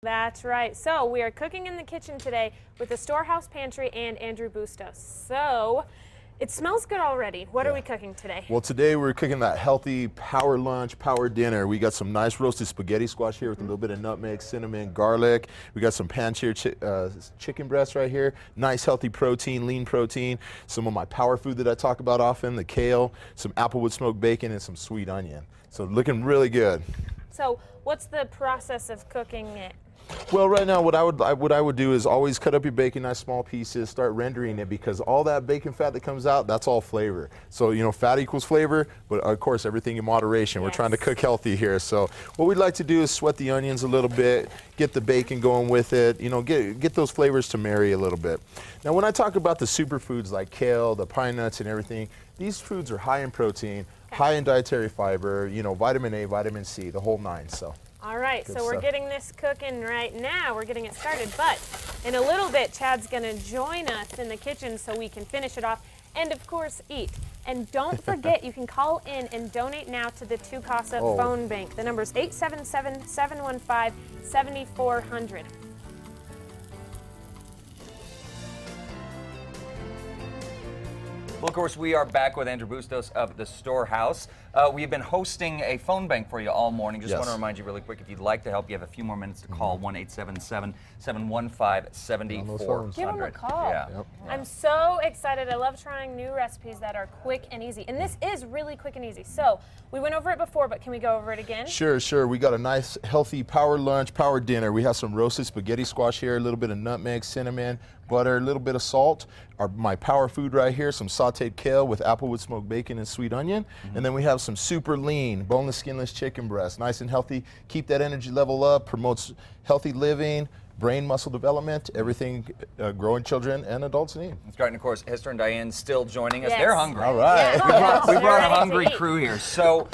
That's right. So we are cooking in the kitchen today with the Storehouse Pantry and Andrew Bustos. So it smells good already. What are we cooking today? Well, today we're cooking that healthy power lunch, power dinner. We got some nice roasted spaghetti squash here with a little bit of nutmeg, cinnamon, garlic. We got some pan-seared chicken breasts right here. Nice healthy protein, lean protein. Some of my power food that I talk about often, the kale, some applewood smoked bacon, and some sweet onion. So looking really good. So what's the process of cooking it? Well, right now, what I would do is always cut up your bacon nice small pieces, start rendering it, because all that bacon fat that comes out, that's all flavor. So, you know, fat equals flavor, but of course, everything in moderation. We're trying to cook healthy here. So what we'd like to do is sweat the onions a little bit, get the bacon going with it, you know, get those flavors to marry a little bit. Now, when I talk about the superfoods like kale, the pine nuts and everything, these foods are high in protein, high in dietary fiber, you know, vitamin A, vitamin C, the whole nine. So. All right, Good so we're stuff. getting this cooking right now. We're getting it started, but in a little bit, Chad's gonna join us in the kitchen so we can finish it off and, of course, eat. And don't forget, you can call in and donate now to the Tu Casa phone bank. The number is 877-715-7400. Well, of course, we are back with Andrew Bustos of the Storehouse. We've been hosting a phone bank for you all morning. Just want to remind you really quick, if you'd like to help, you have a few more minutes to call 1-877-715-7400. Give them a call. Yeah. I'm so excited. I love trying new recipes that are quick and easy. And this is really quick and easy. So we went over it before, but can we go over it again? Sure, sure. We got a nice, healthy power lunch, power dinner. We have some roasted spaghetti squash here, a little bit of nutmeg, cinnamon, butter, a little bit of salt. My power food right here, some sauteed kale with applewood smoked bacon and sweet onion. And then we have some super lean, boneless, skinless chicken breast, nice and healthy. Keep that energy level up, promotes healthy living, brain muscle development, everything growing children and adults need. That's great. And of course, Hester and Diane still joining us. Yes. They're hungry. All right. We brought a hungry crew here. So,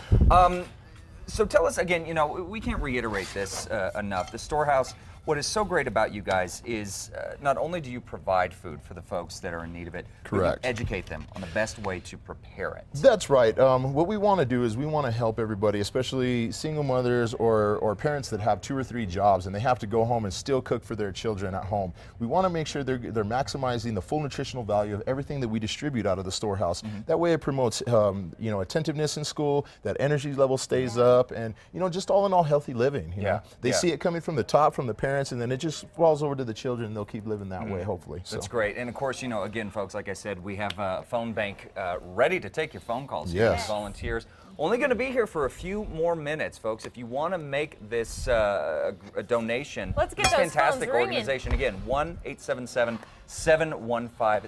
so tell us again, you know, we can't reiterate this enough. The Storehouse, what is so great about you guys is not only do you provide food for the folks that are in need of it, Correct. but you educate them on the best way to prepare it. That's right. What we want to do is we want to help everybody, especially single mothers or parents that have 2 or 3 jobs and they have to go home and still cook for their children at home. We want to make sure they're maximizing the full nutritional value of everything that we distribute out of the Storehouse. That way it promotes you know, attentiveness in school, that energy level stays up, and you know, just all in all healthy living. You know? They see it coming from the top, from the parents, and then it just falls over to the children, and they'll keep living that way, hopefully. So. That's great. And of course, you know, again, folks, like I said, we have a phone bank ready to take your phone calls. Yes. Volunteers. Only going to be here for a few more minutes, folks. If you want to make this a donation, let's get this those fantastic phones ringing. organization, again,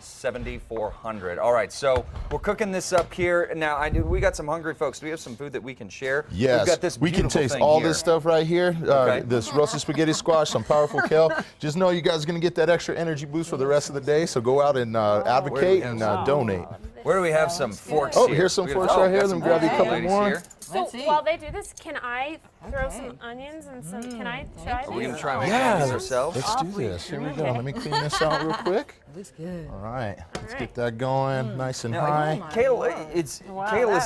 1-877-715-7400. All right, so we're cooking this up here. Now, we got some hungry folks. Do we have some food that we can share? Yes, We've got this we can beautiful taste thing all here. this stuff right here. This roasted spaghetti squash, some powerful kale. Just know you guys are going to get that extra energy boost for the rest of the day, so go out and advocate and donate. Where do we have some forks Oh, here? here's some forks right here. Let me grab you a couple more. So while they do this, can I throw some onions and some, can I try this? Are we going to try and Yeah, make this ourselves? Let's do this. Here we go. Let me clean this out real quick. Looks good. All right, let's get that going nice and Now, high. kale is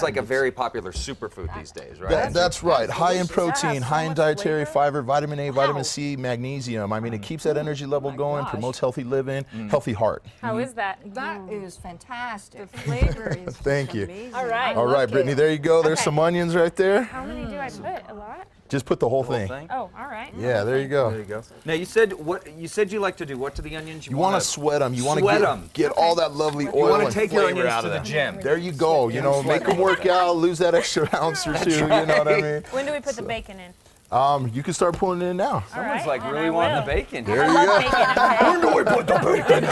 like a very popular superfood these days, right? That's right. High in protein, high in dietary fiber, vitamin A, vitamin C, magnesium. I mean, it keeps that energy level going, promotes healthy living, healthy heart. How is that? That is fantastic. The flavor is Thank you. amazing. All right. All right, Brittany, there you go. There's some onions right there. How many do I put? A lot? Just put the whole thing. Oh, all right. Yeah, there you go. There you go. Now you said you like to do what to the onions? You want to sweat them. You want sweat to 'em. get all that lovely You oil want to and take your flavor onions out to of the them. gym. There you go. You know, make them work out, lose that extra ounce or two. You know what I mean? When do we put the bacon in? You can start pulling it in now. Someone's All right, like then really I wanting will. the bacon. There I you love go. bacon, okay? Where do we put the bacon?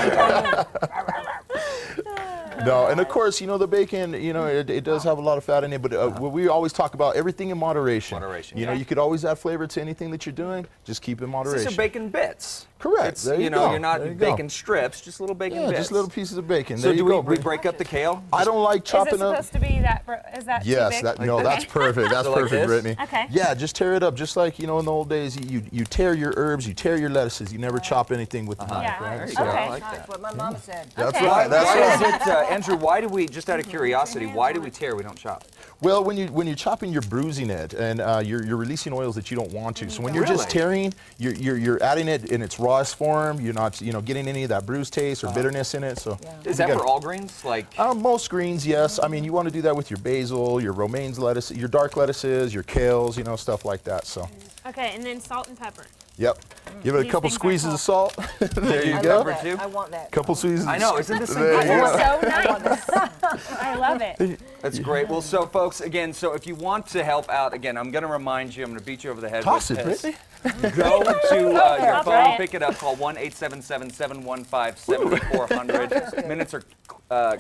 No, and of course, you know, the bacon, you know, it does have a lot of fat in it, but we always talk about everything in moderation. Moderation, You know, yeah. you could always add flavor to anything that you're doing. Just keep in moderation. These are bacon bits. Correct. It's, There you you know, go. you're not There you go. bacon strips, just little bacon Yeah, bits. just little pieces of bacon. So There do you we go. Brittany. break up the kale? I don't like Is it chopping up. supposed to be that, is that too Yes, big? that's perfect. That's So like perfect, this? Brittany. Okay. Yeah, just tear it up, just like, you know, in the old days, you tear your herbs, you tear your lettuces, you never chop anything with the knife, Yeah. right? There you So- go. I Okay. like That's that. what my mama said. That's Okay. right. That's Why right. Andrew, why do we, just out of curiosity, why do we tear? We don't chop. Well, when you're chopping, you're bruising it, and you're releasing oils that you don't want to. So when you're just tearing, you're adding it in its rawest form. You're not getting any of that bruise taste or bitterness in it. So is that for all greens? Like most greens, yes. I mean, you want to do that with your basil, your romaine lettuce, your dark lettuces, your kales, stuff like that. So. Okay, and then salt and pepper. Yep. Give it a These couple things are squeezes of salt. There you I go. love that. Two. I want that. Couple squeezes. I know, isn't this There you incredible? go. So nice. I love it. That's great. Well, so folks, again, so if you want to help out, again, I'm going to remind you, I'm going to beat you over the head Toss with it, this. Brittany. Go to your I'll try phone, it. pick it up, call 1-877-715-7400. Minutes are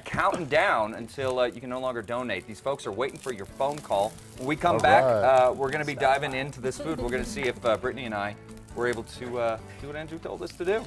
counting down until you can no longer donate. These folks are waiting for your phone call. When we come back, right. we're going to be diving into this food. We're going to see if Brittany and I were able to do what Andrew told us to do.